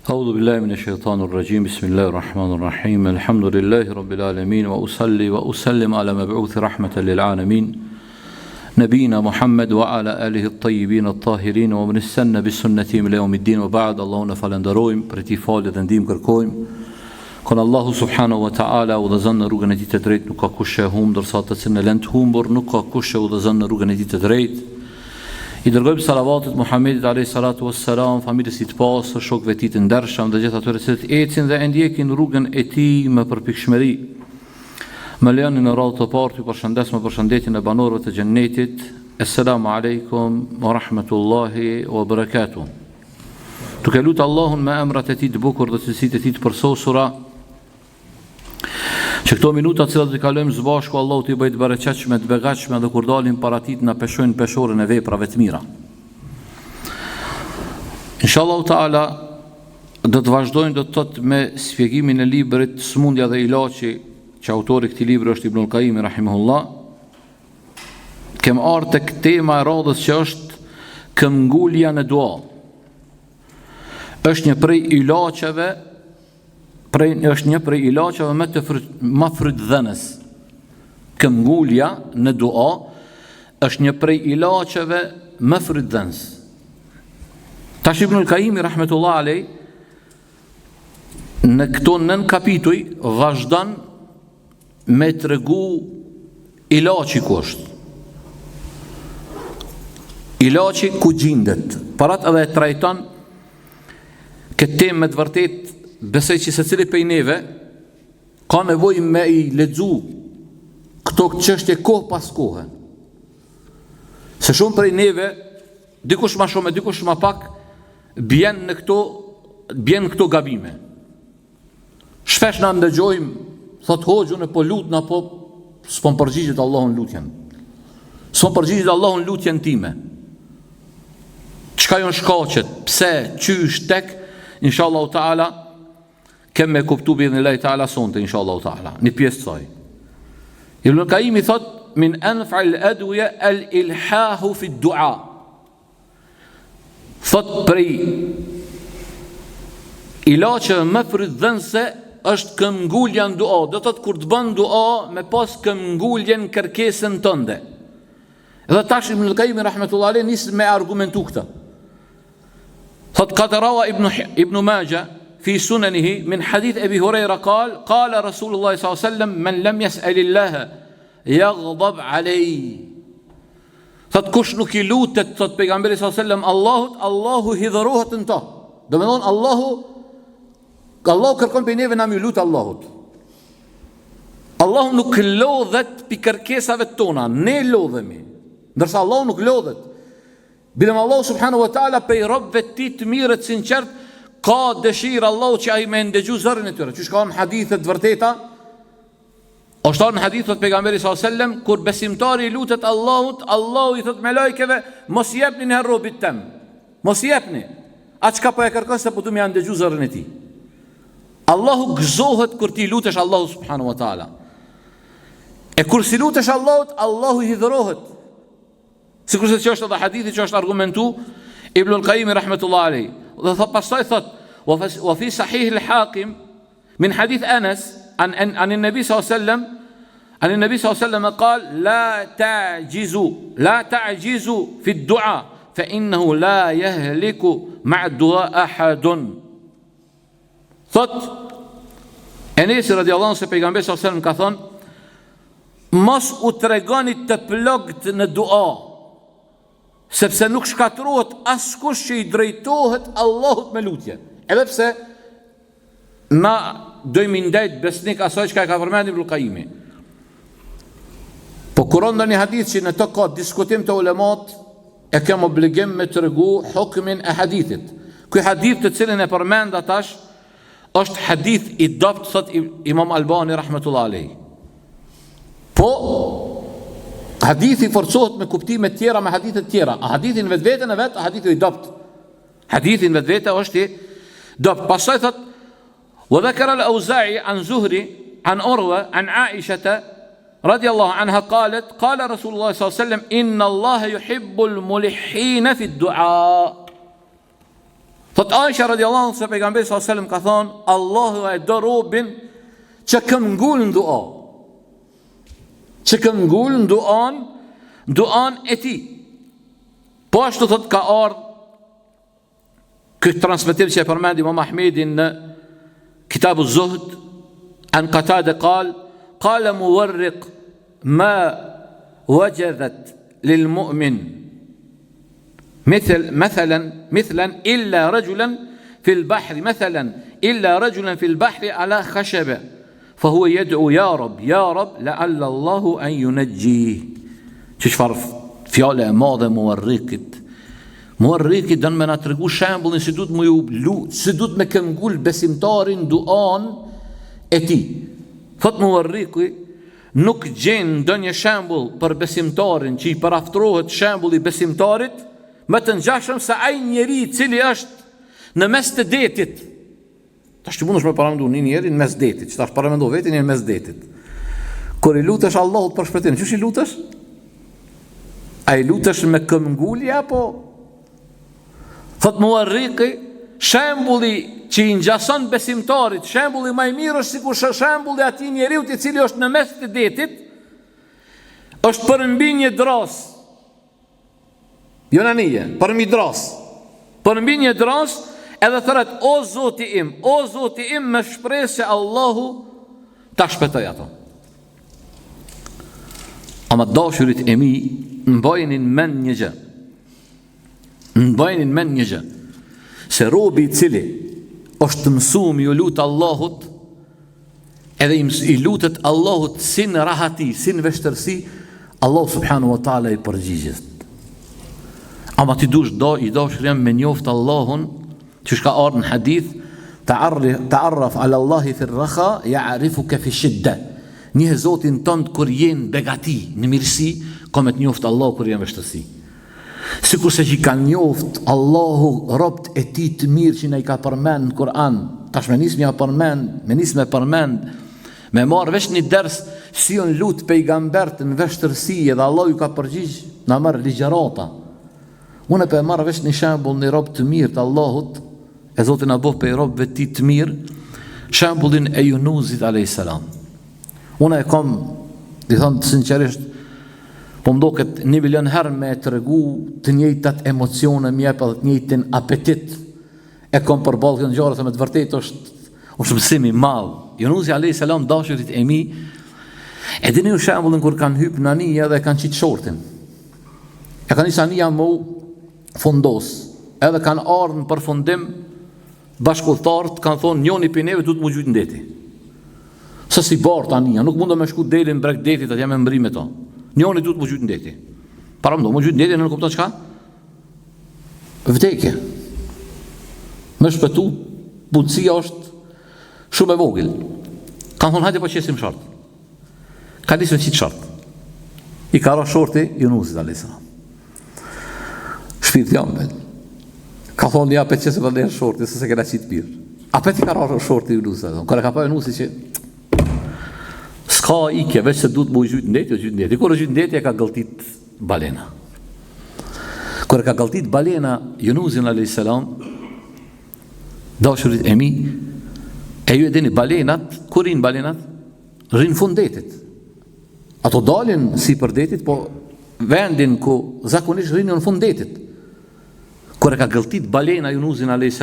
أعوذ بالله من الشيطان الرجيم بسم الله الرحمن الرحيم الحمد لله رب العالمين وأصلي وأسلم على مبعوث رحمة للعالمين نبينا محمد وعلى آله الطيبين الطاهرين ومن استنى بسنتهم إلى يوم الدين وبعد. اللهم falenderojmë për ti falë dhe ndihmë kërkojmë. Kon Allahu subhanahu wa ta'ala udhëzon në rrugën e tij të drejtë, nuk ka kush e humbur, ndërsa ata që lënë të humbur nuk ka kush e udhëzon në rrugën e tij të drejtë. I dërgojmë salavatet Muhammedit alayhi salatu wassalam, familjes së tij të pastër, shokëve të tij të ndershëm dhe gjithë atyre që ecin dhe ndjekin rrugën e tij me përpikshmëri. Më lejoni në radhë të parë të përshëndes me përshëndetjen e banorëve të xhennetit. Assalamu alaikum wa rahmatullahi wa barakatuh. Duke lutur Allahun me emrat e tij të bukur dhe cilësitë e tij të përsosura, që këto minuta të cilat i kalojmë së bashku Allahu t'i bëjë të bereqetshme, të begatshme dhe kur dalim para tij na peshojnë peshorën e veprave të mira. Inshallah taala do të vazhdojmë me shpjegimin e librit Smundja dhe ilaçi, që autori i këtij libri është Ibnul Qayyim rahimahullah. Kem ardhur tek tema e radhës që është këmbgulja në dua. Është një prej ilaçeve më frytdhënës. Këmbgulja në dua është një prej ilaçeve më frytdhënës. Tash Ibnul Qayyim rahmetullah alej në këto 9 kapituj vazhdon me tregu ilaçi ku është. Ilaçi ku gjendet. Parat edhe e trajton këtë temë me të vërtetë. Besoj që secili prej neve ka nevojë me I lexu këto çështje kohë pas kohe. Se shumë prej neve, dikush më shumë, dikush më pak, bjen këto gabime. Shpesh na ndëgjojmë, thot hoxhun e po lutna, po s'po përgjigjet Allahun lutjen. S'po përgjigjet Allahun lutjen time. Çka jon shkaqet? Pse? Qysh tek? Inshallah taala kem me kuptu bi'idhnillahi ta'ala sonte inshallah ta'ala një pjesë të saj. Ibn Qayyim I thot min anfa'il adwiya al-ilhahu fi ad-du'a. Thot prej ilaçeve më frytdhënëse është këmbgulja në dua. Do thot kur të bën dua me pas këmbguljen kërkesën tënde. Dhe tash Ibn Qayyim rahmetullah alayhi nis me argumentu këtë. Thot qad rawa ibn Majah في سننه من حديث أبي هريرة قال رسول الله صلى الله عليه وسلم من لم يسأل الله يغضب عليه. Thot kush nuk I lutet, thot pejgamberi sallallahu alaihi wasallam, Allahu hidhërohet në ta. Do të thonë Allahu kërkon prej neve na më lut Allahut. Allahu nuk lodhet pi kërkesave tona, ne lodhemi. Ndërsa Allahu nuk lodhet. Bilem Allahu subhanahu wa taala pe robëve të tij të mirë të sinqert ka dëshirë Allahu që ai me ndëgju zërin e tyre. Që shka në hadithet vërteta, është në hadithet pejgamberi s.a.s. kur besimtari I lutet Allahut, Allahu I thot me lajkeve, mos jepni në robit tem, mos jepni, atë qka po e kërkon se po du me janë ndëgju zërin e ti. Allahu gëzohet kur ti lutesh Allahu subhanahu wa ta'ala. E kur si lutesh Allahut, Allahu hidhërohet. Si kurse që është edhe hadithi që është argumentu Ibnul Qayyim rahmetullah alej. Dhe pastaj thot وفي صحيح الحاكم من حديث أنس عن النبي صلى الله عليه وسلم عن النبي صلى الله عليه وسلم قال لا تعجزوا في الدعاء فإنه لا يهلك مع الدعاء أحد. Thot Enesi radiallahu anhu se pejgamberi sallallahu alaihi wasallam ka thënë, mos u tregoni të plagt në dua, sepse nuk shkatërrohet askush që I drejtohet Allahut me lutje. Edhe pse na dojmë ndajt besnik asaj që ka përmendur Ibnul Qayyim. Po kuron ndonjë hadith që në të ka diskutim të ulemat, e kem obligim me tregu hukmin e hadithit. Ky hadith të cilin e përmend atash është hadith I dopt, thot Imam Albani rahmetullah alayhi. Po hadithi forcohet me kuptime të tjera me hadithe të tjera. A hadithin vetveten e vet, a hadithi I dopt. Hadithin vetvete është I dopt. Pastaj thot وذكر الأوزاعي عن زهري عن أروى عن عائشة رضي الله عنها قالت قال رسول الله صلى الله عليه وسلم إن الله يحب الملحين في الدعاء. Thot Aisha radiallahu anha se pejgamberi sallallahu alaihi wasallam ka thonë, Allahu e do robin që këmbgul në dua. Që këmbgul në duan e tij. Po ashtu thot ka ardhur këtë transmetim që e përmendi Imam Ahmedin në Kitabu Zuhd, an Qatada qala muwarriq ma wajadat lilmu'min مثلا إلا رجلا في البحر مثلا إلا رجلا في البحر على خشبة فهو يدعو يا رب لعل الله أن ينجيه. çfarë fjale e madhe muarrikit dënë me na tregu shembullin si duhet me lut, si duhet me këmbgul besimtarin duan e tij. Thot muarriki nuk gjen ndonjë shembull për besimtarin që i paraftrohet shembulli besimtarit më të ngjashëm se ai njeri i cili është në mes të detit. Tash ti mundesh me paramendu një njeri në mes detit, që tash paramendo vetin në mes detit. Kur i lutesh Allahut për shpëtim, çu i lutesh? A i lutesh me këmbgulje apo? Thot muarriki, shembulli që i ngjason besimtarit, shembulli më i mirë është sikur shembulli i atij njeriu i cili është në mes të detit, është përmbi një dras. Jo në nije, përmbi dras. Përmbi një dras, edhe thëret, o Zoti im, me shpresë se Allahu ta shpëtoj ato. Ama dashurit e mi, mbajnin men një gjë, se robi i cili është mësuar ju lut Allahut, edhe i lutet Allahut sin rahati, sin vështërsi, Allah subhanahu wa taala i përgjigjet. Ama ti i dashurjem me njoft Allahun, që shka ardhë në hadith, ta'arraf ala Allahi fi rraha, ya'rifuka fi shidda. Një Zotin tënd kur jenë begati, në mirësi, ka me të njoft Allah kur jenë vështërsi. Sikur se që ka njoft Allahu robt e ti të mirë që ne i ka përmend në Kur'an, tash me nis me përmend, me marrë vesh një ders si on lut pejgambert në vështërsi edhe Allah ju ka përgjigj, na marrë ligjerata. Unë e për marrë vesh një shembull një rob të mirë të Allahut, e Zotin a boh për i robëve ti të mirë, shembullin e Yunuzit a.s. Unë e kom, di thonë të sinqerisht, po mdoket 1 milion herë me të regu të njëjtat emocione mjep edhe të njëjtin apetit e kom për balë këtë njërë, me të vërtet është mësimi madhë. Yunuzi a.s. dashurit e mi, e dini u shembullin kur kanë hypë në anija dhe kanë qitë shortin. E kanë njësë anija mu fundos, edhe kanë ardhë në përfundim bashkulltarët, kanë thonë njoni për neve du të mu gjujtë në deti. Së si bartë anija, nuk mundë me shku delin brek detit atë jam e mbri me to. Njoni du të mu gjujtë në deti. Para më do, mu gjujtë në deti në kupton qka? Vdekje. Me shpetu, punësia është shumë e vogël. Kanë thonë hajde po qesim shartë. Ka disën qitë shartë. I ka ra shorti Yunuzit a.s. Shpirt jam vel. Ka thonë ja pe qesë vëllë e shorti, se kena qitë pirë. A pe ti ka ra shorti Yunuzit a.s. Kër e ka pa Yunuzit që s'ka ike, veç se du të mu i gjytë ndeti, Kër e gjytë ndeti e ka gëltit balena. Kër e ka gëltit balena Yunuzin a.s. Dashurit e mi, e ju e dini balenat, kur rinë balenat? Rinë fund detit. Ato dalin si për detit, po vendin ku zakonisht rinë në fund detit. Kër e ka gëltit balena Yunuzin a.s.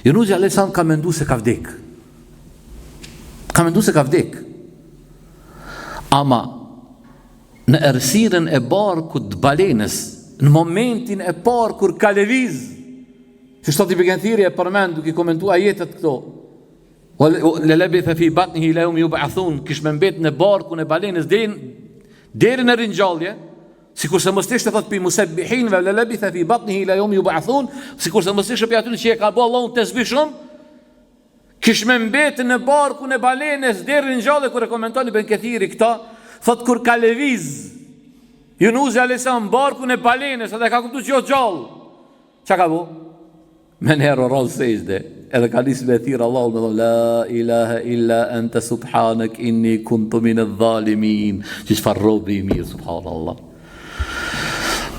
Yunuzi a.s. ka mendu se ka vdek. Ama në errësirën e barkut balenës, në momentin e parë kur ka lëviz, që shtati Ibn Thiri e përmend duke komentuar ajetet këto, labitha fi batnihi ila yawmi yub'athun, kish me mbet në barkun e balenës deri në ringjallje, sikurse mos ishte thot pi musabbihin wa labitha fi batnihi ila yawmi yub'athun, sikurse mos ishte pi aty që e ka bë Allahu tasbih shumë, kish me mbet në barkun e balenës deri në ringjallje. Kur e komenton Ibn Thiri këta, thot kur ka lëviz Yunuzi a.s. barkun e balenës, edhe ka kuptuar që jo gjallë, çka ka bu? Me njerë o rrallë sejde, edhe ka lisë me thirë Allah, me dhe la ilaha illa anta subhanak inni kuntu min adh-dhalimin, që çfarë robi i mirë, subhanallah.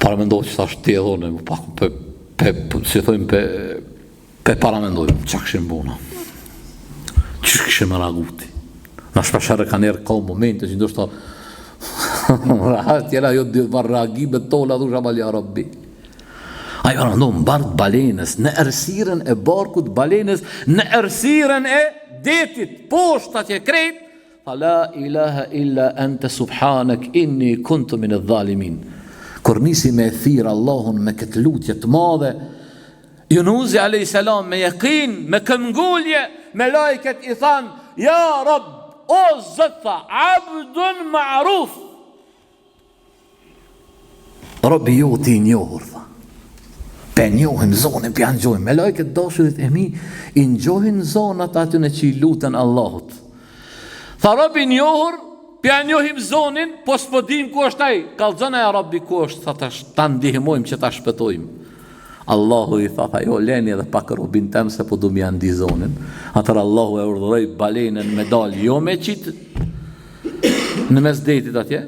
Para me ndohë që ta është të edhone, si thojmë Pe para mendojmë, që këshim bona? Që këshim raguti? Në shpeshere ka njerë ka momente që ndoshta tjera jo të marrë reagimet tola dhusha malja rabbi. A jo rëndohë në bardë balenës, në ersiren e barkut balenës, në ersiren e detit, poshtë atje krejt, fa la ilaha illa ente subhanek inni kuntu min e dhalimin. Kër nisi me thirë Allahun me këtë lutje të madhe, Junusi a.s. me jekin, me këmgullje, me lajket i than, ja Rab, o zëtha, abdun ma'ruf. Rabbi jo ti njohur, tha. Pe njohim zonin, pe njohim. Me lajket dashurit e mi, i njohin zonat atyne që i lutën Allahut. Tha Rabbi njohur, pe njohim zonin, po s'podim ku është ai. Kallxona ja Rabbi ku është, tha ta ndihmojmë që ta shpëtojmë. Allahu i tha, jo leni edhe pak robin tem se po du mi andi zonin. Atër Allahu e urdhëroi balenën me dal, jo me qitë në mes detit atje,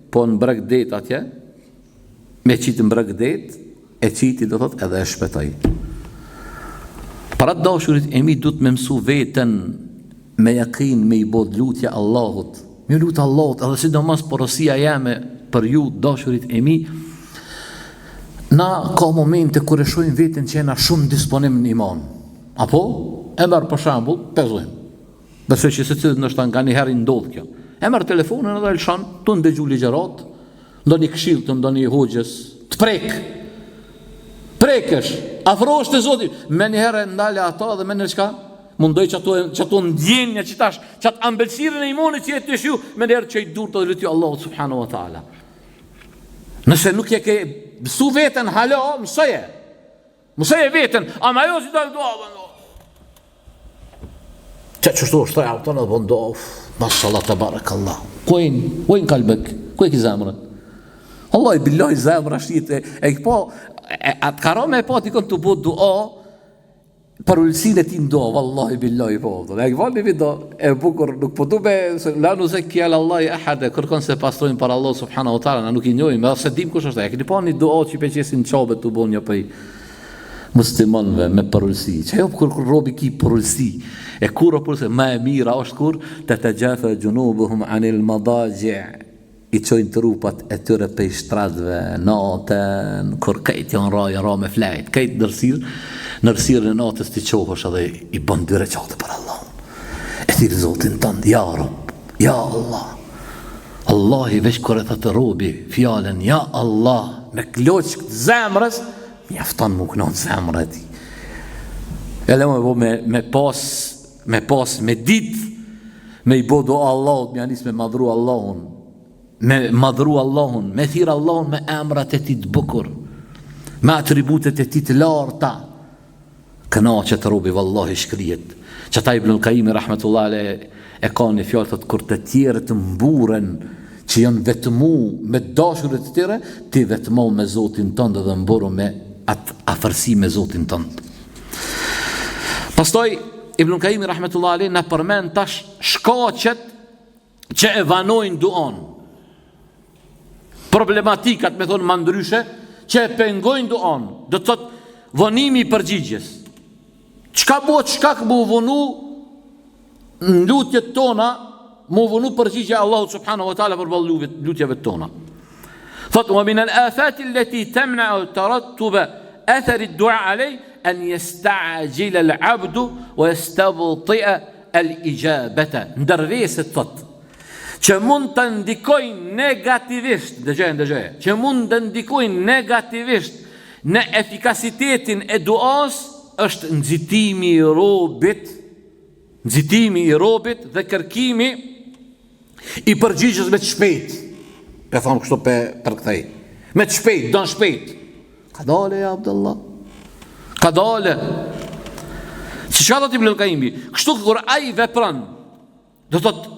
po në breg det atje, me qitë në breg det, e qiti do thot edhe e shpetoj. Para dashurit e mi du të me mësu veten me jakin, me i bod lutja Allahut. Me lutë Allahut, edhe sidomos porosia jeme për ju dashurit e mi, na ka momente kër e shojnë vetën që jena shumë disponim në iman. Apo? E mërë për shambull, pezojmë. Besoj që se cilët nështë nga një herë i ndodhë kjo. E mërë telefonën edhe lëshan, të ndëgju ligjerat, ndo një këshilë të ndo një hoqës, të prekësh, afrosh të zotit, me një herë ndale ata dhe me një qka, mundoj që ato ndjenja që tash, që atë ambelsirin e imonit që jetë të shju, me një herë që i dur të dhe lutju Allahu subhanahu wa ta'ala. Nëse nuk je ke mësu vetën hala, mësoje vetën, ama jo si dalë doa, që qështu është të jautën edhe bëndo, mashallah të barek Allah, kujnë kalbek, kuj ki zemrën? Allah i billoj zemrë ashtë e këpo, atë karome e po t'i kënë të bu dua, për ullësin e ti ndo, vallahi billahi po. E këval një video e bukur, nuk po du me, la nuzek kjallë Allah i ahade, kërkon se pastrojnë për Allah subhanahu wa ta'ala, na nuk i njojmë, edhe se dim kush është, e këni pa një dua që i peqesin qabet të bon një pëj muslimanve me për ullësi, që jo kur robi ki për ullësi, e kur o përse, ma e mira është kur, të gjafe gjunubuhum anil madagje, i qojnë të rupat e tyre pej shtradve, natën, kur kajt janë ra me flajt, kajt nërësirë në natës të qohësh edhe i bën dyre qatë për Allah. E thirë zotin tëndë, ja Rab, ja Allah. Allah i veç kër e thë të robi, fjallën, ja Allah, me kloq këtë zemrës, mi aftan më kënon zemrë e ti. E le me pas, me dit, me i bodo Allahut, me anis me madhru Allahun, me thirë Allahun me emrat e ti të bukur, me atributet e ti të larta, këna që të robi vallahi shkrijet, që ta Ibnul Qayyim rahmetullah e ka një fjallë të kur të tjere të mburen, që janë vetëmu me dashurit të tjere, ti vetëmu me Zotin tëndë dhe mburu me atë afërsi me Zotin tëndë. Pastaj, Ibnul Qayyim rahmetullah në përmen tash shkaqet që e vanojnë duan. Problematikat, me thonë më ndryshe, që e pengojnë duan, do të thotë vonimi i përgjigjes. Qka këmu vonu në lutjet tona, mu vonu përgjigje Allahu subhanahu wa ta'ala për balë lutjeve tona. Thotë, wa min al-afati allati tamna'u tarattuba athari ad-du'a alay an yasta'jila al-'abdu wa yastabti'a al-ijabata. Ndërveset thotë, që mund të ndikojnë negativisht, dëgjoj, që mund të ndikojnë negativisht në efikasitetin e duas, është nxitimi i robit dhe kërkimi i përgjigjës me të shpejt. Pe thamë kështu për këthej. Me të shpejt, don shpejt. Ka dale, ja Abdullah. Ka dale. Si që ka të t'i Ibnul Qayyimi, kështu kur ai vepran, do thotë,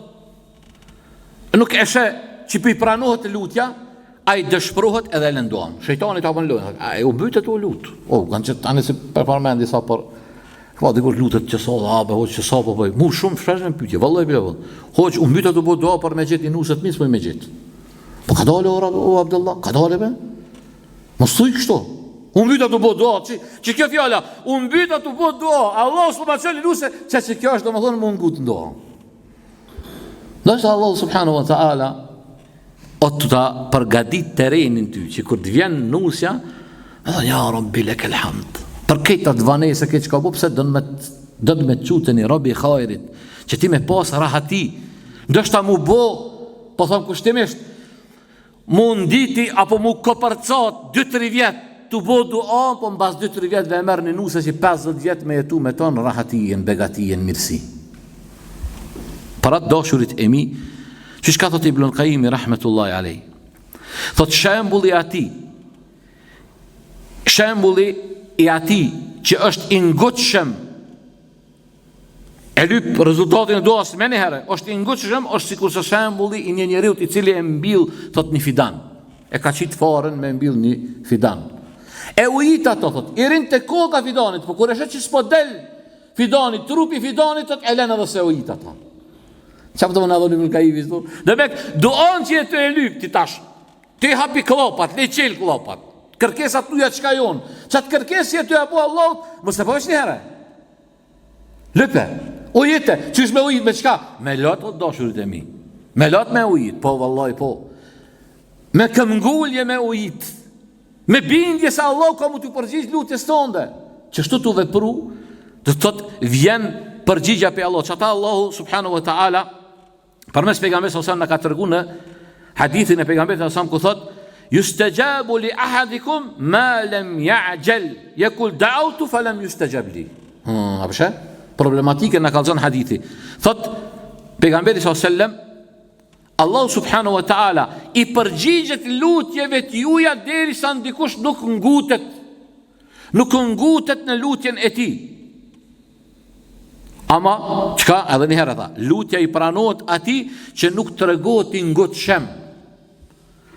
nuk eshe që pi pranohet e lutja, a i dëshpërohet edhe e lënduan. Shejtani ta bën lutje. A u mbytet u lut. Kanë që tani si përparmendi sa për ka dikush lutet që sa hape, hoq që sa po bëj. Mu shumë shpesh në pyetje, vallahi bila. Hoq u mbytet u bë dua për me gjet i nuset mis po me gjet. Po ka dalë o Abdullah, ka dalë be? Mos thuj kështu. Unë mbyta të bo doa, që kjo fjala, unë mbyta të bo doa, Allah s'po ma qëllë luse, që kjo është do më thonë më ngut në doa. Dhe është Allah subhanahu wa ta'ala, o të ta përgadit terenin ty, që kur të vjen nusja, edhe ja, Rabbi lek elhamd. Për këtë të vanese, këtë që ka bu, pëse dënë me qutën i Rabbi khajrit, që ti me pas rahati, ndështë ta mu bo, po thonë kushtimisht, mu nditi, apo mu kopërcat, 2-3 vjetë, të bo dua, po mbas 2-3 vjetë dhe e merë një nuse që 50 vjetë me jetu me tonë rahatijen, begatijen, mirësi. Para të dashurit e mi, që shka thot Ibn Qayyim rahmetullahi alej, thot shembulli i ati që është i ngutshëm, e lyp rezultatin e duas me njëherë, është i ngutshëm, është sikur se shembulli i një njeriut i cili e mbill, thot një fidan, e ka qitë faren me mbill një fidan. E ujit ato, thot, i rinë të koka fidanit, po kur e shet që s'po del fidanit, trupi fidanit, thot, e len edhe se ujit ato. Qa për të më në adhoni më në ka i vizdu? Dhe mek, duan që e të e lyp, ti tash, ti hapi klopat, le qel klopat, kërkesat tuja qka jonë, që atë kërkesi e të e po Allah, më se po është një herë. Lype, ujite, qysh me ujit me qka? Me lot o dashurit e mi, me lot me ujit, po vallaj po, me këmgullje me ujit, me bindje se Allah ka mu të përgjigj lutjes tonde, që shtu të vepru, dhe të të vjen përgjigja pe Allah, që ata Allahu subhanahu wa ta'ala, përmes pejgamberit sallallahu alaihi wasallam na ka treguar në hadithin e pejgamberit sallallahu alaihi wasallam ku thot yustajabu li ahadikum ma lam ya'jal yaqul da'awtu falam yustajab li. Apo she? Problematike na ka thënë hadithi. Thot pejgamberi sallallahu alaihi wasallam Allah subhanahu wa ta'ala i përgjigjet lutjeve të juja derisa ndikush nuk ngutet në lutjen e tij. Ama, qka edhe një herë tha, lutja i pranohet ati që nuk të regohet i ngutshëm.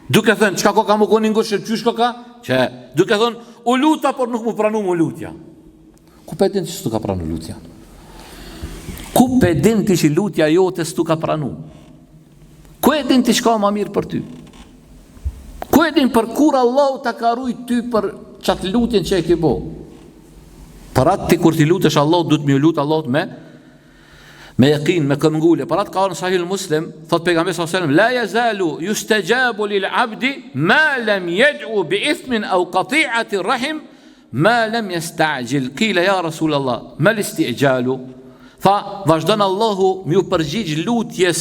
Duke thënë, qka ko ka më koni ngutshëm, qysh ko ka? Që, duke thënë, u luta, por nuk mu pranu më lutja. Ku pe din që s'tu ka pranu lutja? Ku pe din të që lutja jote s'tu ka pranu? Ku e din të shka ma mirë për ty? Ku e din për kur Allah ta ka rujt ty për qatë lutjen që e ke bo? Për atë ti kur ti lutesh Allah, du të mi lutë Allah me yakin, me këmgullje. Për atë ka në Sahih Muslim, thot pejgamberi sallallahu alaihi wasallam, la yazalu yustajabu lil abdi ma lam yad'u bi ithmin aw qati'ati rahim ma lam yasta'jil. Qila ya Rasulullah, ma al-isti'jalu? Tha, vazhdon Allahu mi u përgjigj lutjes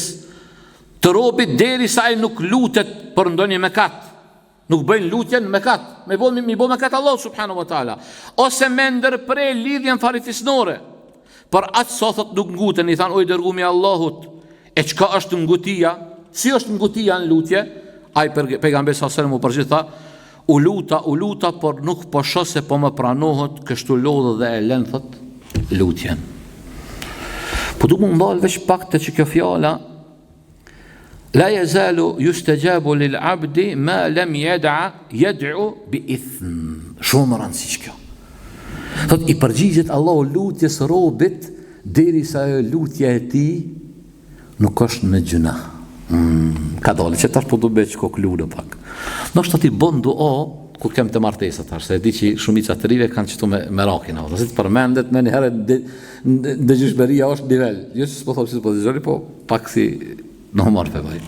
të robit derisa ai nuk lutet për ndonjë mëkat. Nuk bëjnë lutjen mëkat, mi bo mëkat Allah subhanahu wa ta'ala, ose me ndërprej lidhjen farifisnore. Për atë sa thot nuk nguten, i than, oj dërgumi Allahut, e qka është ngutia? Si është ngutia në lutje? Ai pejgamberi sallallahu alaihi wasallam u përgjigj tha, u luta, por nuk po shoh se po më pranohet, kështu lodh dhe e lën thot lutjen. Po du më ndal veç pak të që kjo fjala la yazalu yustajabu lil abdi ma lam yad'u bi ithm. Shumë rëndësish kjo. Thot i përgjigjet Allahu lutjes robit derisa ajo lutja e tij nuk është me gjuna. Ka dalë që tash po do bëj kokludo pak. Ndoshta ti bën dua kur kem të martesa tash, se e di që shumica të rive kanë qëtu me rakin, ose të përmendet me një herë dëgjshmëria është nivel. Jo që s'po thot si s'po dëgjoni, po pak si në marrë për vaj.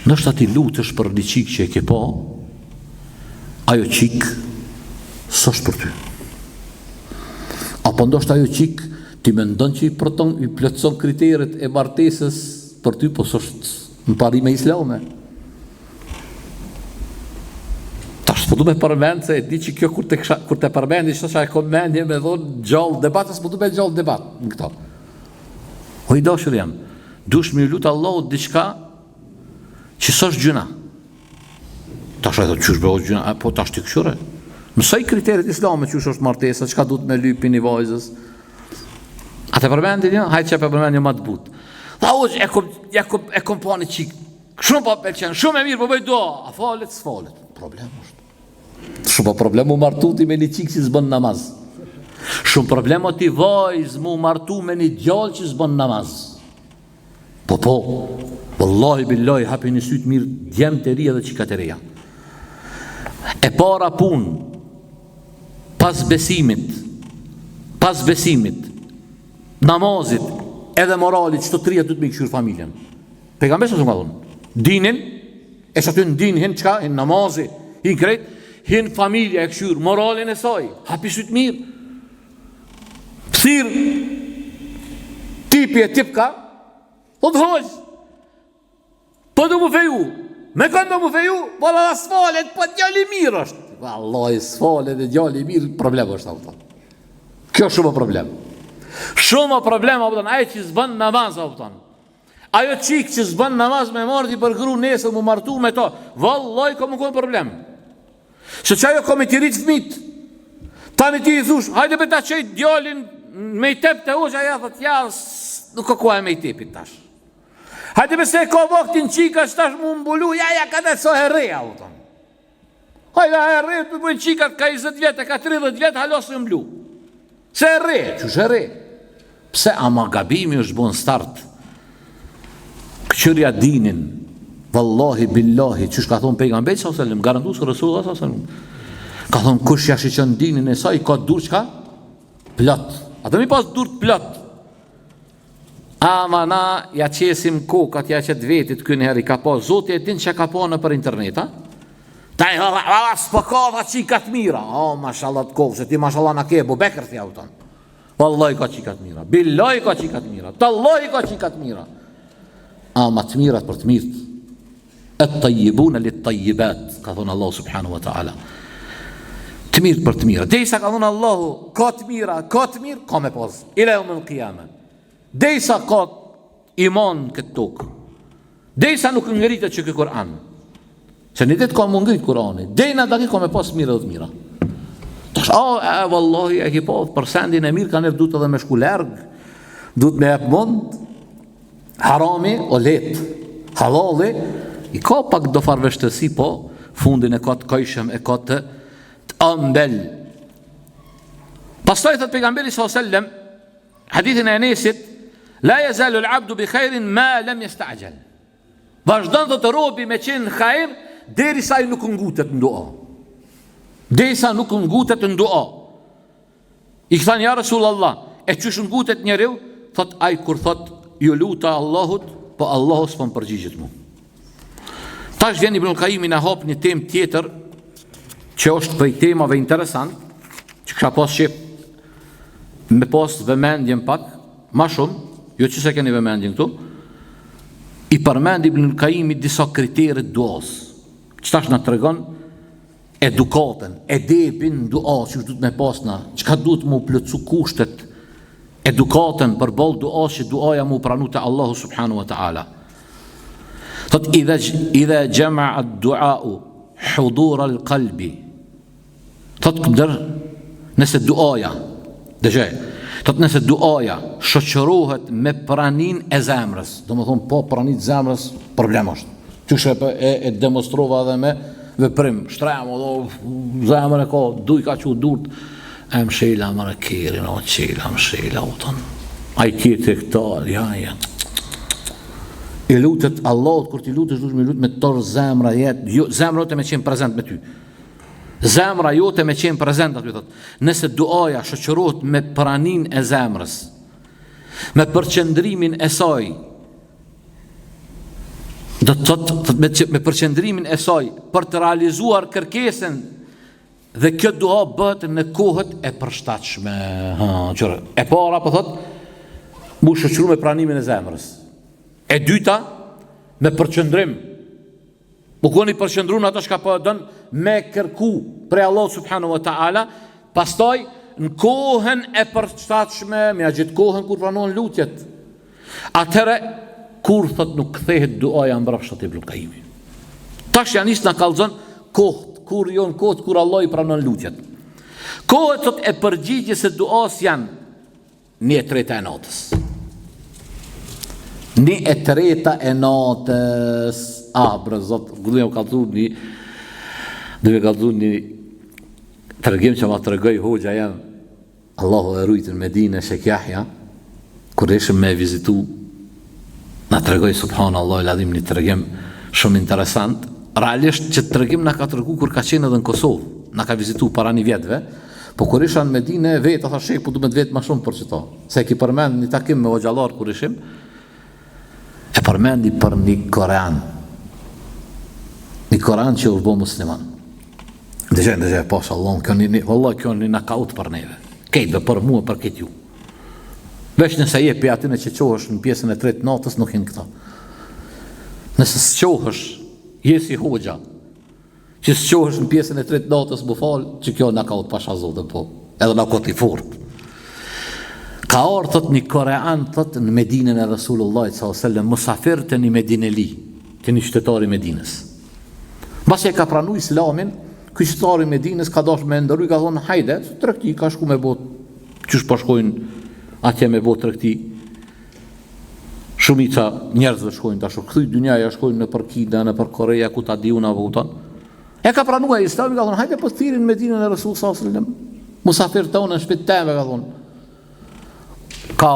Nështë ati lutesh për një qik që e ke pa, ajo qik s'është për ty. Apo ndoshta ajo qik ti mendon që i plotson kriteret e martesës për ty, po s'është në parime islame. Tash s'po du me përmend se e di që kjo kur te përmendi që e komendje me dhonë gjallë debat, s'po du me gjallë debat në këta. O i dashur jam, dush me lutë Allahut diçka që s'është gjuna. Tash e thot qysh bëhet gjuna, po tash ti këshure. Mësoj kriteret islame qysh është martesa, çka duhet me lypi një vajzës. A të përmendin jo? Hajtë që e përmendin jo ma të butë. Tha uq, e kom pa një qik, shumë pa pëlqen, shumë e mirë, po bëj do, a falet, s'falet. Problem është. Shumë problem mu martu ti me një qik që s'bën namaz. Shumë problem o ti vajz mu martu me një gjallë që s'bën namaz. Po, wallahi billahi, hapi një sytë mirë djemë të rria dhe qikat të reja. E para pun pas besimit, namazit, edhe moralit, çto trija duhet me këshir familjen. Pejgamberi sa ka thonë, dinin, e që aty në din, hin qka, hin namazi, hin krejt, hin familja e këshir, moralin e saj, hapi sytë mirë. Pësir, tipi e tipka, po të hoqë, po të mu feju, me kënë do mu feju, valla dhe sfalet, po djali mirë është. Wallahi, sfalet dhe djali mirë, problem është, apëton. Kjo shumë problem. Shumë problem, apëton, aje që zbën namaz, apëton. Ajo qikë që zbën namaz me mardi për gru nesër, mu martu me to, wallahi, ka më konë problem. Se që ajo ka me t'i rritë fmit, tani ti i thush, hajde be ta qejt djalin me i tep të hoqë, aja thët, ja, nuk ka kuaj me i tepit tash. Hajde be se ka vaktin qika që tash mu mbulu, ja, ka dhe so herreja, u tonë. Hajde herre, për bëjnë qikat ka 20 vjetë, ka 30 vjetë, halosë në mblu. Se herre, qësh herre? Pse ama gabimi është bon start? Këqërja dinin, vallahi, billahi, qësh ka thonë pejgamberi sallallahu alaihi wasallam, garantus kë Rasulullah sallallahu alaihi wasallam. Ka thonë, kush jashi që në dinin e saj, ka dur qka? Plot. Atë mi pas dur të plot. Ama na, ja qesim kokat, ja qëtë vetit, kënë heri ka pas, zote e din që ka pa në për internet, ha? Ta i hëlla, s'po ka dha qikat mira. O, mashallah të kovë, se ti mashallah në ke, Bekër thja u tonë. Wallahi ka qikat mira, billahi ka qikat mira, tallahi ka qikat mira. Ama të mirat për të mirët. E tajibuna li tajibat, ka thonë Allah subhanahu wa ta'ala. Të mirë për të mirë. Dejsa ka thonë Allahu, ka të mirë, ka me pas. Ila yawm al-qiyama. Dejsa ka iman këtë tokë. Dejsa nuk ngritet që këtë Kur'an. Se një ditë ka më ngritë Kur'ani. Dejna daki ka me pas mirë dhe të mira. Tash, vallahi, e ki pa, për sendin e mirë, ka nërë duhet edhe me shku largë, duhet me jep mund, harami o letë, halali, i ka pak do farveshtësi, po, fundin e ka të kajshem, e ka të ëmbel. Pastaj thot pejgamberi sallallahu alaihi wasallam, hadithin e Enesit, la yazalu al-abdu bi khairin ma lam yasta'jal. Vazhdon të robi me qenë khair derisa ai nuk ngutet në dua. Derisa nuk ngutet në dua. I thanë ja Rasulullah, e çush ngutet njeriu? Thot ai kur thot ju luta Allahut, po Allahu s'po më përgjigjet mu. Tash vjen Ibn al-Qayyim na hap një temë tjetër që është prej temave interesant, që kësha pas që me pas vëmendjen pak, ma shumë, jo që se keni vëmendjen këtu, i përmend Ibn al-Qayyim disa kriterit duas, që tash në të regon edukatën, edepin dua, që duhet me pasna, që ka duhet mu plëcu kushtet, edukatën për bol dua, që duaja mu pranu të Allahu subhanu wa ta'ala. Thot, idha gjema ad-dua'u hudur al-qalbi. Thot këndër, nëse duaja, thot nëse duaja shoqërohet me pranin e zemrës, do më thonë, po pranit zemrës, problem është. Qështë e demonstrova dhe me veprim, shtremo, zemrë e ka, duj ka që durt, e më shela më rëkirin, o qela më shela, o tonë, a i tjetë e këtar, ja. I lutet Allahut, kur ti lutesh duhet me lut me tërë zemra jetë, zemra jote me qenë prezent me ty. Zemra jote me qenë prezent aty thot. Nëse duaja shoqërohet me pranin e zemrës, me përqendrimin e saj, do të thot me përqendrimin e saj për të realizuar kërkesën, dhe kjo dua bëhet në kohët e përshtatshme. E para po thot, mu shoqëru me pranimin e zemrës. E dyta, me përqendrim. U koni përqendru në ato shka po dënë me kërku prej Allah subhanahu wa ta'ala, pastaj në kohën e përshtatshme, me a gjithë kohën kur pranohen lutjet. Atëre, kur thot nuk kthehet duaja mbrapsht Ibn al-Qayyim. Tash janë isë në kalzon kohët, kur jonë kohët kur Allah i pranon lutjet. Kohët thot e përgjigjes e duas janë 1/3 e natës. 1/3 e natës. Bre zot, duhe kalzu një tërgim që ma të regoj hoxha jam, Allahu e rujtë në Medine, Shek Jahja, kur ishëm me vizitu, na të regoj subhanallahu ladhim një tërgim shumë interesant. Realisht që tërgim na ka tërgu kur ka qenë edhe në Kosovë, na ka vizitu para një vjetëve, Po kur isha në Medinë vetë tha shej, po duhet vetë më shumë për çto. Se ki përmend një takim me hoxhallar kur ishim, e përmendi për një Koran. Një Koran që u bë musliman. Dhe pasha Allah, kjo një nakaut për neve. Kejtëve për mua, për këtë ju. Vesh nëse je për atyne që qohësh në pjesën e tretë natës, nuk hinë këta. Nëse së qohësh, je si hoxha, që së qohësh në pjesën e tretë natës më falë, që kjo nakaut pasha zote po. Edhe nakot i fort. Ka orë, thot një Korean, thot në Medinën e Rasulullah s.a.s. musafir të një Medineli, të një qytetari Medinës. Basi e ka pranu islamin, ky qytetari Medinës ka dash me ndëruj, ka thonë, hajde, tregti, ka shku me bot, qysh po shkojnë atje me bot tregti. Shumica njerëzve shkojnë tash, kthy dynjaja shkojnë në për Kina, në për Korea, ku ta diun apo uton. E ka pranuar islamin, ka thonë, hajde po thirin Medinën e Rasul s.a.s. Musafir tonë në shtëpi teme, ka thonë. Ka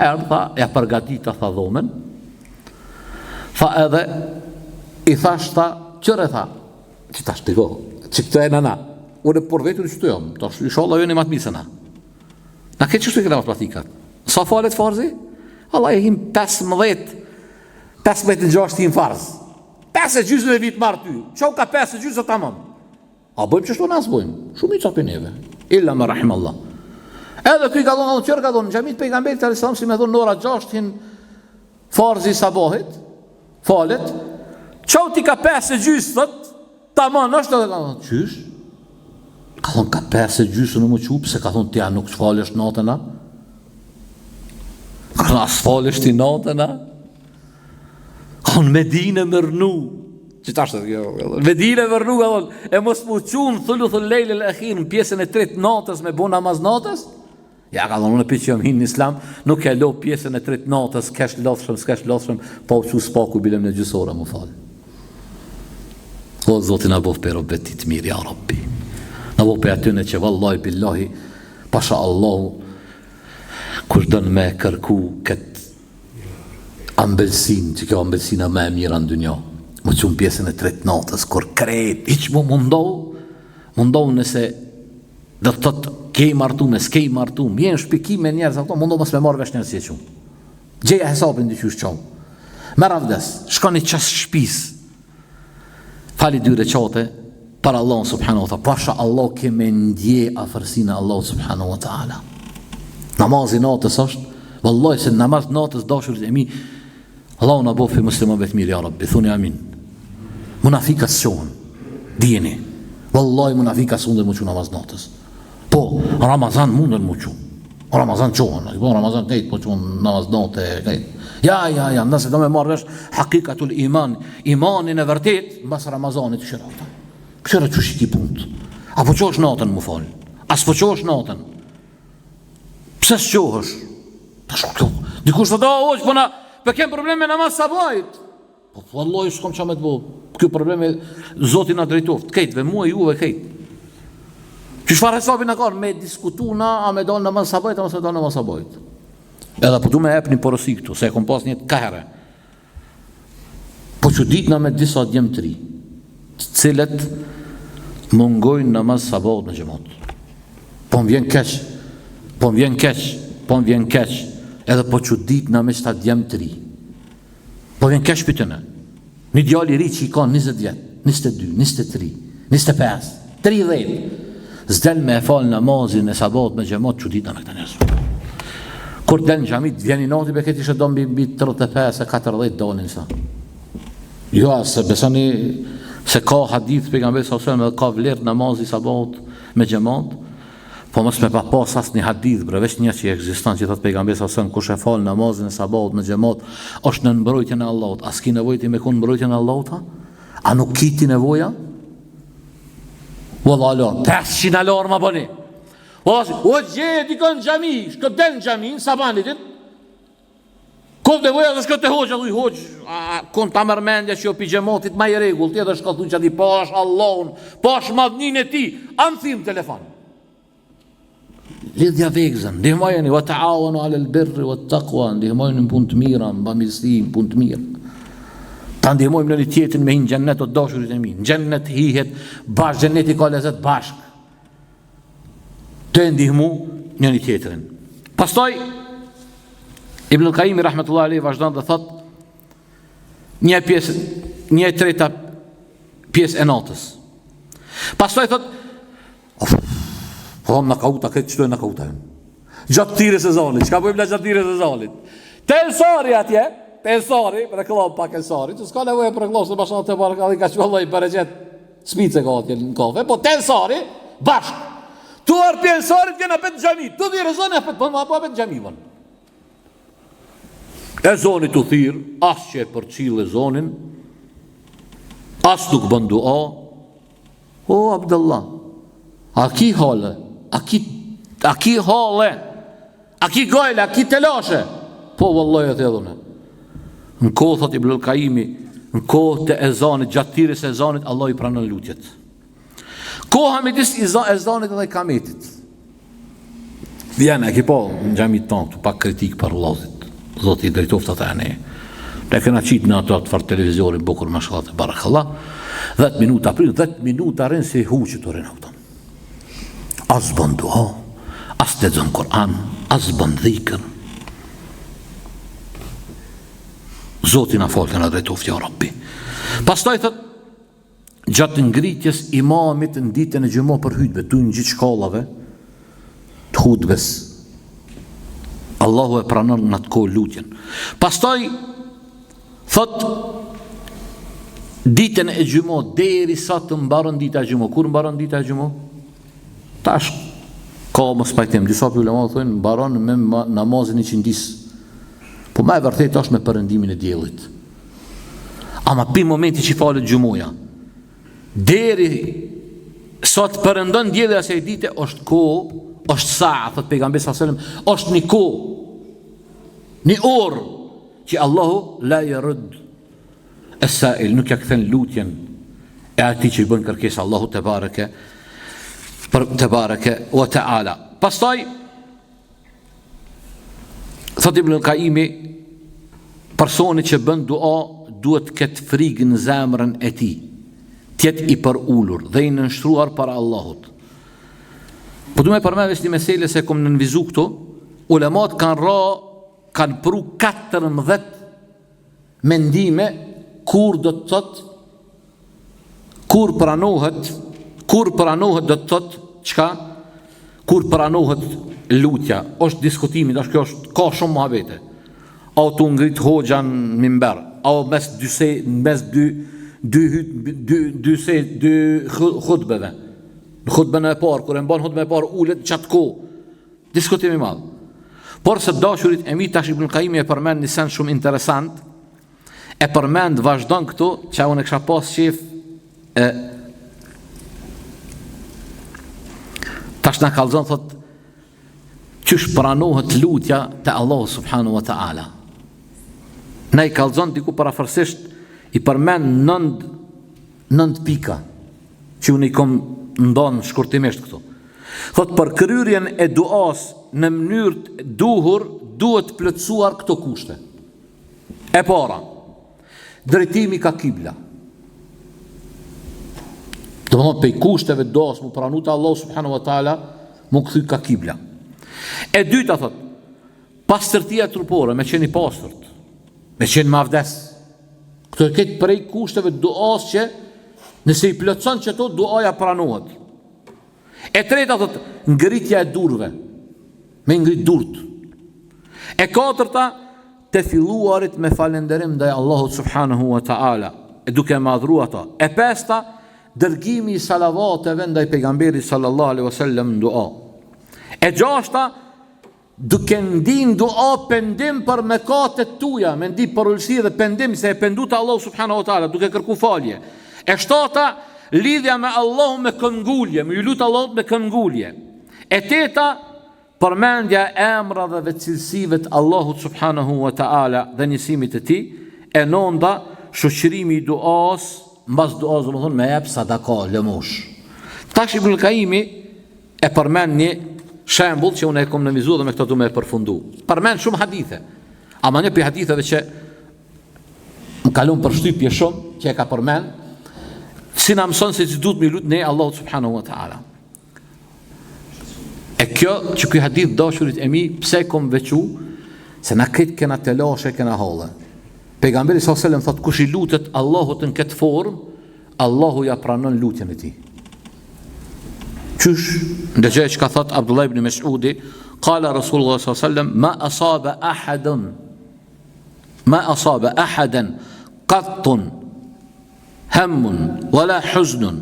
erdha, ja përgatita tha dhomen. Tha edhe i thash tha, qëre tha, që tash të gohë, që këtë e nëna, unë për vetur që të jam, tash inshallah jo një matë misëna. Na këtë qështu i këna matë platikat? Sa falet farzi? Allah e him 15-6 him farz. 5 e vit marë ty, që ka 5 e tamam. A bëjmë qështu nësë bëjmë? Shumica për neve. Illa me rahim Allah. Edhe këj ka thonë, qërë ka thonë, në gjamit pejgamberit të alislam, si me thonë, nora 6 hin farzi sabahit, falet, qau ti ka 5 e thët, tamam, është edhe ka thonë, qysh? Ka thonë, ka 5 e në më qupë, se ka thonë, tja nuk s'falesh natën, a? Ka thonë, as falesh ti natën, a? Ka thonë, Medinë mërnu, që tashtë të kjo, Medinë mërnu, ka thonë, e mos mu qunë, thullu lejlë e akhir, në pjesën e 3 natës, me bo namaz natës? Ja, ka thonë, në për që jam hinë në islam, nuk e lo pjesën e 3 natës, s'kesh lothshëm, pa u që s'paku bilem në gjysora, mu falë. O, Zotin, në bof për robetit mirë, ja Rabbi. Në bof për atyne që vallahi billahi, pasha Allahu, kush dënë me kërku këtë ambelsin, që kjo ambelsina me e mira në dynja, më qunë pjesën e 3 natës, kur kret, iq mu mundohu nëse dhe të tëtë kej martu me s'kej martu, mjenë shpiki me njerës, mundohu mos me marrë vesh njerës si e qunë. Gjeja hesabin dhe qysh qonë. Merë avdes, shkoni qasë shpis, fali 2 recate, para Allah subhanahu wa ta'ala, pasha Allah keme ndje afërsina Allah subhanahu wa ta'ala. Namazi natës është, vëllaj se namaz natës dashurit e mi, Allah në bofi muslimave të mirë, ja Rabbi, thuni amin. Munafikas qohën, djeni, vëllaj munafikas mundër mu që namaz natës. Po, Ramazan mundër mu që, Ramazan qohën, Ramazan kejtë po që namaz natë e kejtë. Ja, nëse do me marrë vesh hakikatul iman, imanin e vërtet, mbas Ramazanit këshira ata. Këshira që shiki punët. A po qohësh natën mu falë, as po qohësh natën. Pse s'qohësh? Ta shko, dikush të da oqë, po na, për kem probleme namaz sabajt. Po, vallaj, s'kom qa me të bo. Kjo probleme, Zotin na drejtoft, kejtve, mua juve kejt. Që shfar hesabin e karë, me diskutu na, a me do namaz sabajt, a me se do namaz sabajt. Edhe po du me ep një porosi këtu, se e kom pas një të kahre. Po që ditna me disa djemë të ri, cilët mungojnë namaz sabat në gjemot. Po më vjen keq, edhe po që ditna me qëta djemë të ri. Po vjen keq për tëne. Një djali ri që i ka 20 vjetë, 22, 23, 25, 30, zdel me e falë namazin e sabat me gjemot që ditna me këta njësë. Kur del në gjamit, vjeni nati be këtë ishe do mbi 35-40 dolin sa. Jo, se besani se ka hadith pejgamberi s.a.s. dhe ka vlerë namazi sabat me gjemat, po mos me pa pas as një hadith, brevesh një që eksistan që thot pejgamberi s.a.s. kush e fal namazin e sabat me gjemat, është në mbrojtjen e Allahut. As ki nevojti me kun mbrojtjen e Allahut, ha? A nuk kiti nevoja? Valla alarm, 500 alarm ma bëni. O gjeje dikon në gjami, shkët del në gjami, në sabanitit, kod nevoja dhe shkët e hoqë, adhuj hoqë, kon ta mërmendja që jo pi gjemotit ma i regull, tje dhe shkët thunë që adi pash Allahun, pash madhnin e ti, anë thimë telefon. Lidhja vegzën, ndihmojeni, wa ta'awanu ala al-birri wa taqwa, ndihmojeni në punë të mira, në bamirësi, në punë të mirë. Ta ndihmojmë në një tjetin me hinë gjennet o dashurit e mi, në gjennet hihet, bashkë gjenneti ka lezet bashkë. të ndihmu njëri tjetrin. Pastaj Ibn al-Qayyim rahmetullahi alayhi vazhdon dhe thot një treta pjesë e natës. Pastaj thot po na kauta këtë çdo na kauta. Gjatë tirës e zonit, çka bëjmë gjatë tirës e zonit? Telsari atje, telsari, për klub pak telsari, të s'ka nevojë për klub, bashkë të barkalli ka çvallai përgjet spice ka atje në kafe, po telsari bashk. Tu telsari vjen apet xhami, tu tirë zonë apet po apo apet xhami von. E zoni të thirë, as që e përqilë e zonin, as nuk bën dua. O, Abdullah, a ki hale, a ki hale, a ki gojle, a ki telashe? Po, vëllaj e të edhune. Në kohë, thot Ibn al-Qayyimi, në kohë të ezanit, gjatë tirës e ezanit, Allah i pranën lutjet. Koha me disë ezanit edhe i kametit. Vjene, e ki po, në gjamit tonë, të pak kritik për Allahit. Zoti i drejtoft ata ne. Ne kena qitë në ato të farë televizorin bukur mashallah të barakallah. 10 minuta prit, 10 minuta rinë si huqë të rinë këton. As bën dua, as lexon Kur'an, as bën dhikr. Zoti na falë në drejtoft ja Rabbi. Pastaj thot gjatë ngritjes imamit në ditën e xhumë për hutbë, tu në gjithë shkallave të hutbes. Allahu e pranon në atë kohë lutjen. Pastaj thot ditën e xhumos derisa të mbaron dita e xhumos. Kur mbaron dita e xhumos? Tash ka mos pajtim, disa ulema thonë mbaron me namazin e qindis. Po më e vërtetë është me perëndimin e diellit. Ama pi momenti që falet xhumoja, deri sot perëndon dielli asaj dite është kohë, është sa, thot pejgamberi sallallahu alajhi wasallam, është një kohë, një orë që Allahu la yarud as-sa'il, nuk ja kthen lutjen e atij që i bën kërkesë Allahu te bareke wa ta'ala. Pastaj thot Ibn al-Qayyimi, personi që bën dua duhet këtë frikë në zemrën e tij, tjetë i për ullur dhe i nënshtruar para Allahut. Po du me përmend veç një mesele se kom nënvizu këto, ulemat kanë pru 14 mendime kur do të thotë, kur pranohet do të thotë çka? Kur pranohet lutja. Është diskutimi, dash kjo është ka shumë muhabete. A tu ngrit hoxhan minber, a mes dy khutbeve. Në khutbën e parë, kur e mban khutbën e parë ulet çat kohë. Diskutimi i madh. Por së dashurit e mi tash Ibn Qayyim e përmend një send shumë interesant. E përmend vazhdon këtu, që unë e kisha pas shef tash na kallzon thot qysh pranohet lutja te Allah subhanahu wa ta'ala. Na i kallzon diku parafërsisht i përmend 9 pika që unë i kom ndonë shkurtimisht këtu. Thot për kryrjen e duas në mënyrë duhur duhet plotësuar këto kushte. E para, drejtimi ka kibla. Do të thonë pe kushteve duas mu pranuta Allah subhanahu wa taala mu kthy ka kibla. E dyta thot, pastërtia trupore, me qenë i pastërt, me qenë me avdes. Këto e këtë prej kushteve duas që nëse i plotëson që to duaja pranohet. E treta thot, ngritja e durve, me ngrit durt. E katërta, të filluarit me falënderim ndaj Allahut subhanahu wa ta'ala, e duke madhru ata. E pesta, dërgimi i salavateve ndaj pejgamberit sallallahu alaihi wasallam në dua. E gjashta, duke ndin dua pendim për mëkatet tuaja, me ndi për ulësi dhe pendim se e penduta Allahu subhanahu wa ta'ala, duke kërku falje. E shtata, lidhja me Allahu me këngulje, me ju lutë Allahut me këngulje. E teta, përmendja emra dhe cilësive të Allahut subhanahu wa ta'ala dhe njësimit e tij. E nënda, shoqërimi i duas, mbas duas do të thonë me jep sadaka, lëmosh. Tash Ibn Qayyimi e përmend një shembull që unë e kam nënvizuar dhe me këtë do më përfundu. Përmend shumë hadithe. Ama një për haditheve që më kalon për shtypje shumë, që e ka përmend, si na mëson se duhet me lut ne Allahu subhanahu wa ta'ala. E kjo që ky hadith dashurit e mi, pse kom veçu, se na këtë kena të lashe, kena hallë. Pejgamberi sallallahu alajhi wasallam thot, kush I lutet Allahut në këtë formë, Allahu ja pranon lutjen e tij. Qysh, ndëgjoj çka thot Abdullah ibn Mas'udi, qala Rasulullah sallallahu alajhi wasallam, ma asaba ahadan qattun hammun wala huznun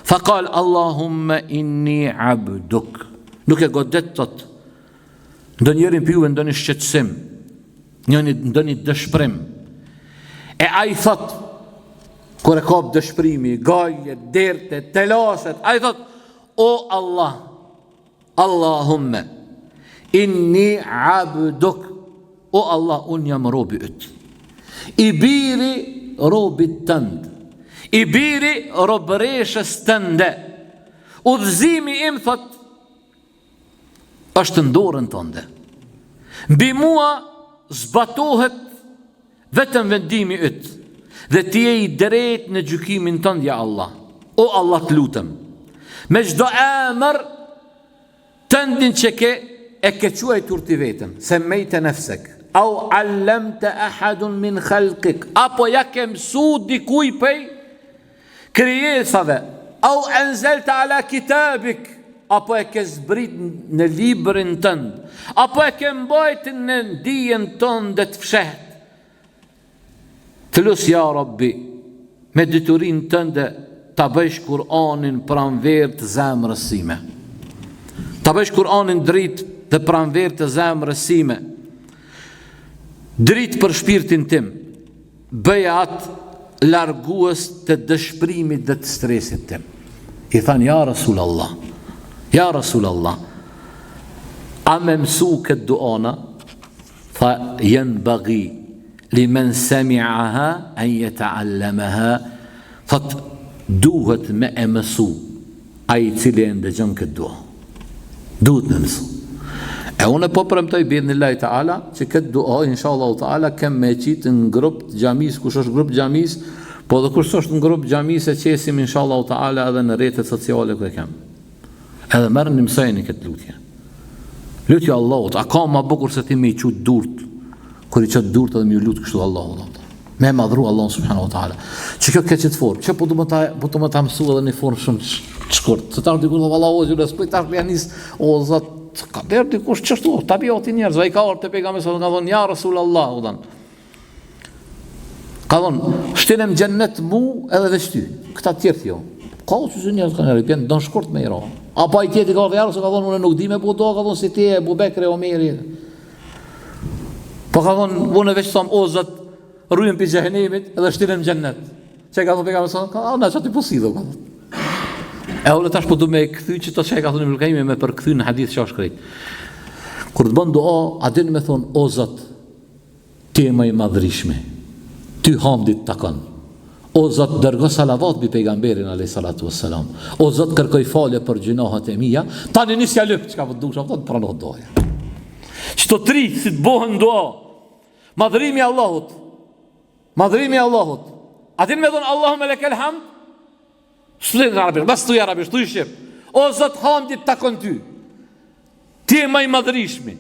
faqal Allahumma inni abduk. Nuk e godet thot ndonjërin për juve ndonjë shqetësim, ndonjë dëshpërim. E ai thot, kur e kap dëshpërimi, gaje, derte, telashet, ai thot, o Allah, Allahumma inni abduk, o Allah, unë jam robi yt, I biri robit tënd, I biri robëreshës tënde, udhëzimi im thot është në dorën tënde, mbi mua zbatohet vetëm vendimi yt, dhe ti je I drejt në gjykimin tënd, ja Allah. O Allah, të lutem, me çdo emër tëndin që e ke quajtur ti vetëm, semmejte nefsek, au allamta ahadun min khalqik, apo ja ke mësu dikuj pej krijesave, au anzalta ala kitabik, apo e ke zbrit në librin tënd, apo e ke mbajt në dijen tënd dhe të fsheht. Të lusë, ja Rabbi, me diturin tënde ta bëjsh Kur'anin pranver të zemrës sime, ta bëjsh Kur'anin dritë dhe pranver të zemrës sime, dritë për shpirtin tim, bëja atë largues të dëshpërimit dhe të stresit tim. I thanë, ja Rasulallah, ja Rasulallah, a me mësu këtë duana? Tha, jenë bagi limen semi'aha an yata'allamaha, thot duhet me e mësu ai I cili e ndëgjon këtë dua, duhet me mësu. E unë po premtoj bi'idhnillahi ta'ala që këtë dua inshallah ta'ala kem me qitë në grup të xhamis, kush është grup xhamis, po dhe kush është në grup xhamis e qesim inshallah ta'ala edhe në rrjetet sociale ku e kem. Edhe merrni mësojeni këtë lutje. Lutja Allahut, a ka ma bukur se ti me I qut durt, kur I qut durt edhe me ju lut kështu Allahut. Me madhru Allahun subhanahu wa ta'ala. Që kjo ke qëtë formë, që po du më ta mësu edhe një formë shumë të shkurt. Se tash dikur dhe Allahu o gjule, s'pëj tash janis, o zot, ka derë dikush qështu, tabiati njerëz, i ka orë të pejgamberi sa ka thonë, ja Rasulallah, u dhanë. Ka thonë, shtinem gjennet mu edhe dhe shty, këta tjertë jo. Ka u që zë njerëz ka njerë, pjenë dënë shkurt me I ra. Apo I tjeti ka orë dhe jarë, se ka thonë, unë nuk di me bu do, ka thonë, si ti e Abu Bekri, Omeri. Po ka thonë, unë veç thom, o zot, rrujën për gjehenemit edhe shtinem gjennet. Që ka thonë pejgamberi sa, ka na çati posidho, ka thonë. E unë tash po du me këthy që të që ka thonë Ibn Qayyim me për këthy në hadith që është krejt. Kur të bën dua, a dini me thonë, o Zot, ti e më I madhrishme, ty hamdit takon. O Zot, dërgo salavat bi pejgamberin alayhi salatu wassalam. O Zot, kërkoj falje për gjunahet e mia. Tani nisja lyp, çka po dush, apo të pranohet doja. Çto tri si të bëhen dua. Madhrimi I Allahut. Madhrimi I Allahut. A dini me thonë Allahumma lekel hamd? Shtuhet në arabisht, bas tuj arabisht, tuj shqip. O Zot, hamdit takon ty. Ti e më I madhrishmi.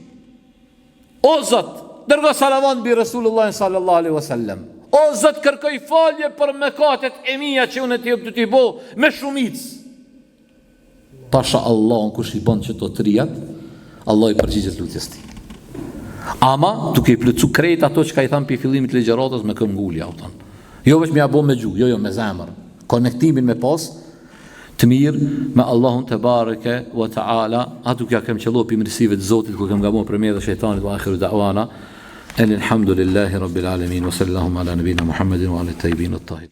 O Zot, dërgo salavat bi Rasulullah sallallahu alaihi wasallam. O Zot, kërkoj falje për mëkatet e mia që unë të t'i bo me shumicë. Pasha Allah, kush I bën çto trijat, Allah I përgjigjet lutjes tij. Ama duke I plotsu krejt ato që ka I thanë për fillimit të ligjëratës me këmbgulja, u thon. Jo vetëm ja bë me gjuhë, jo me zemër. Konektimin me pas të mirë me Allahun te bareke wa taala, ato që kem qello për mirësive të Zotit ku kem gabuar për mjet të shejtanit wa akhiru da'wana. Alhamdulillahi rabbil alamin wa sallallahu ala nabina Muhammedin wa ala tayyibin at-tahirin.